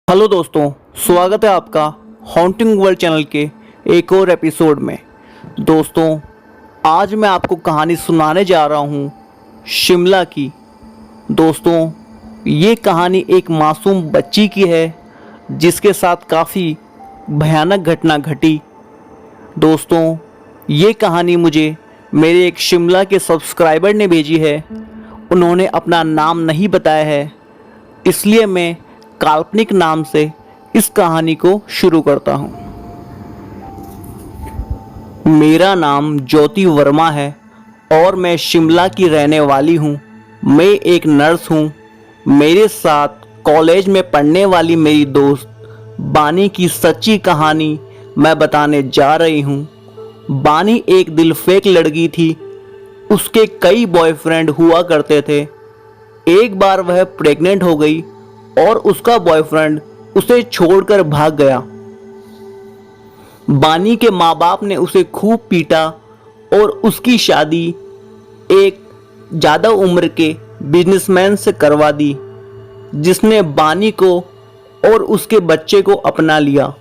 Hello दोस्तों, स्वागत है आपका हॉन्टिंग वर्ल्ड चैनल के एक और एपिसोड में। दोस्तों, आज मैं आपको कहानी सुनाने जा रहा हूँ शिमला की। दोस्तों, ये कहानी एक मासूम बच्ची की है जिसके साथ काफ़ी भयानक घटना घटी। दोस्तों, ये कहानी मुझे मेरे एक शिमला के सब्सक्राइबर ने भेजी है। उन्होंने अपना नाम नहीं बताया है, इसलिए मैं काल्पनिक नाम से इस कहानी को शुरू करता हूँ। मेरा नाम ज्योति वर्मा है और मैं शिमला की रहने वाली हूँ। मैं एक नर्स हूँ। मेरे साथ कॉलेज में पढ़ने वाली मेरी दोस्त बानी की सच्ची कहानी मैं बताने जा रही हूँ। बानी एक दिलफेक लड़की थी। उसके कई बॉयफ्रेंड हुआ करते थे। एक बार वह प्रेग्नेंट हो गई और उसका बॉयफ्रेंड उसे छोड़कर भाग गया। बानी के माँ बाप ने उसे खूब पीटा और उसकी शादी एक ज़्यादा उम्र के बिजनेसमैन से करवा दी, जिसने बानी को और उसके बच्चे को अपना लिया।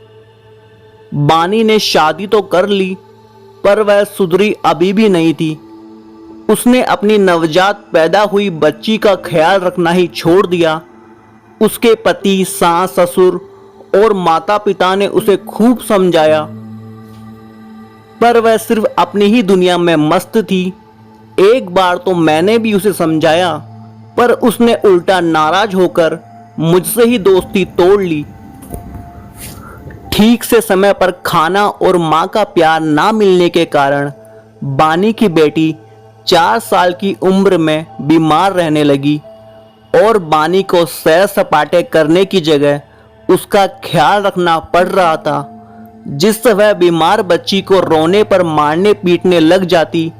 बानी ने शादी तो कर ली, पर वह सुधरी अभी भी नहीं थी। उसने अपनी नवजात पैदा हुई बच्ची का ख्याल रखना ही छोड़ दिया। उसके पति, सास, ससुर और माता पिता ने उसे खूब समझाया, पर वह सिर्फ अपनी ही दुनिया में मस्त थी। एक बार तो मैंने भी उसे समझाया, पर उसने उल्टा नाराज होकर मुझसे ही दोस्ती तोड़ ली। ठीक से समय पर खाना और माँ का प्यार ना मिलने के कारण बानी की बेटी 4 साल की उम्र में बीमार रहने लगी और बानी को सैर सपाटे करने की जगह उसका ख्याल रखना पड़ रहा था। जिससे वह बीमार बच्ची को रोने पर मारने पीटने लग जाती।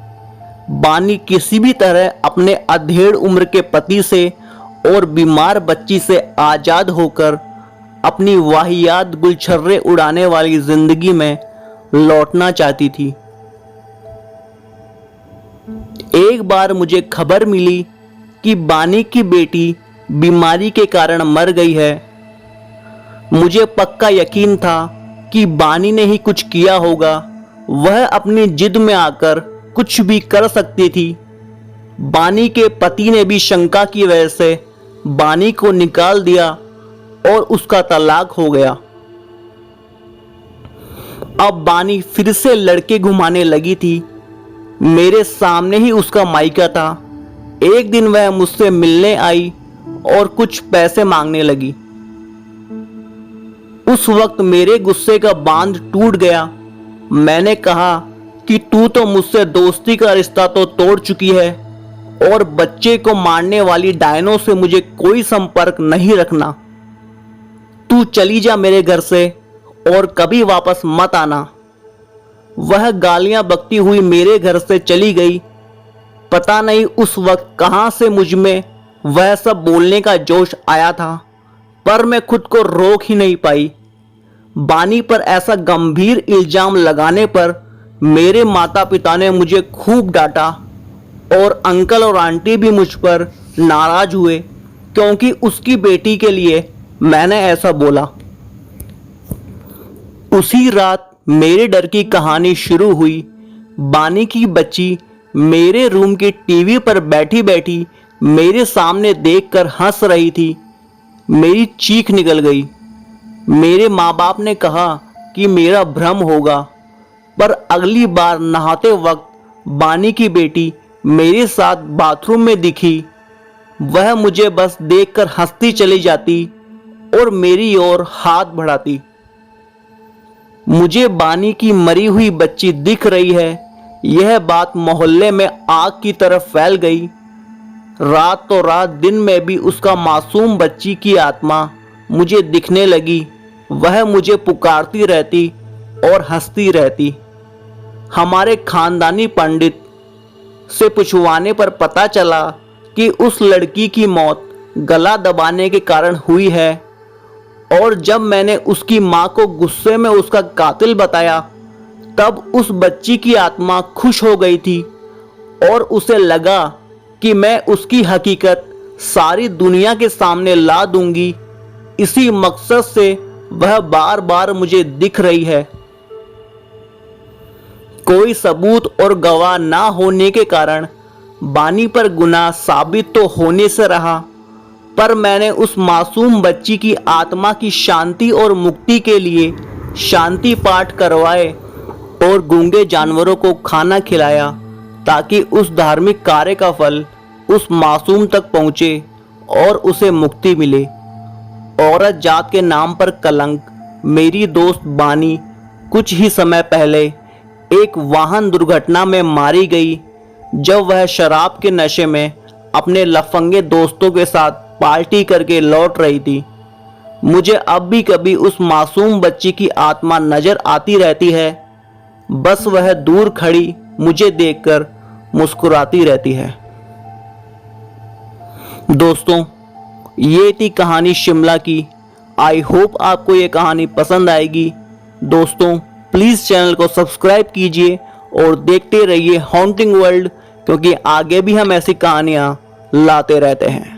बानी किसी भी तरह अपने अधेड़ उम्र के पति से और बीमार बच्ची से आज़ाद होकर अपनी वाहियात गुलछर्रे उड़ाने वाली जिंदगी में लौटना चाहती थी। एक बार मुझे खबर मिली कि बानी की बेटी बीमारी के कारण मर गई है। मुझे पक्का यकीन था कि बानी ने ही कुछ किया होगा। वह अपनी जिद में आकर कुछ भी कर सकती थी। बानी के पति ने भी शंका की वजह से बानी को निकाल दिया और उसका तलाक हो गया। अब बानी फिर से लड़के घुमाने लगी थी। मेरे सामने ही उसका मायका था। एक दिन वह मुझसे मिलने आई और कुछ पैसे मांगने लगी। उस वक्त मेरे गुस्से का बांध टूट गया। मैंने कहा कि तू तो मुझसे दोस्ती का रिश्ता तो तोड़ चुकी है और बच्चे को मारने वाली डायनों से मुझे कोई संपर्क नहीं रखना। तू चली जा मेरे घर से और कभी वापस मत आना। वह गालियां बकती हुई मेरे घर से चली गई। पता नहीं उस वक्त कहां से मुझ में वह सब बोलने का जोश आया था, पर मैं खुद को रोक ही नहीं पाई। बानी पर ऐसा गंभीर इल्जाम लगाने पर मेरे माता पिता ने मुझे खूब डांटा और अंकल और आंटी भी मुझ पर नाराज हुए, क्योंकि उसकी बेटी के लिए मैंने ऐसा बोला। उसी रात मेरे डर की कहानी शुरू हुई। बानी की बच्ची मेरे रूम के टीवी पर बैठी बैठी मेरे सामने देखकर हंस रही थी। मेरी चीख निकल गई। मेरे माँ बाप ने कहा कि मेरा भ्रम होगा, पर अगली बार नहाते वक्त बानी की बेटी मेरे साथ बाथरूम में दिखी। वह मुझे बस देखकर हंसती चली जाती और मेरी ओर हाथ बढ़ाती। मुझे बानी की मरी हुई बच्ची दिख रही है, यह बात मोहल्ले में आग की तरह फैल गई। रात तो रात दिन में भी उसका मासूम बच्ची की आत्मा मुझे दिखने लगी। वह मुझे पुकारती रहती और हंसती रहती। हमारे खानदानी पंडित से पूछवाने पर पता चला कि उस लड़की की मौत गला दबाने के कारण हुई है। और जब मैंने उसकी माँ को गुस्से में उसका कातिल बताया, तब उस बच्ची की आत्मा खुश हो गई थी और उसे लगा कि मैं उसकी हकीकत सारी दुनिया के सामने ला दूंगी इसी मकसद से वह बार बार मुझे दिख रही है। कोई सबूत और गवाह ना होने के कारण बानी पर गुनाह साबित तो होने से रहा, पर मैंने उस मासूम बच्ची की आत्मा की शांति और मुक्ति के लिए शांति पाठ करवाए और गूंगे जानवरों को खाना खिलाया ताकि उस धार्मिक कार्य का फल उस मासूम तक पहुंचे और उसे मुक्ति मिले। औरत जात के नाम पर कलंक मेरी दोस्त बानी कुछ ही समय पहले एक वाहन दुर्घटना में मारी गई जब वह शराब के नशे में अपने लफंगे दोस्तों के साथ पार्टी करके लौट रही थी। मुझे अब भी कभी उस मासूम बच्ची की आत्मा नजर आती रहती है, बस वह दूर खड़ी मुझे देखकर मुस्कुराती रहती है। दोस्तों, ये थी कहानी शिमला की। आई होप आपको ये कहानी पसंद आएगी। दोस्तों, प्लीज़ चैनल को सब्सक्राइब कीजिए और देखते रहिए हॉन्टिंग वर्ल्ड, क्योंकि आगे भी हम ऐसी कहानियाँ लाते रहते हैं।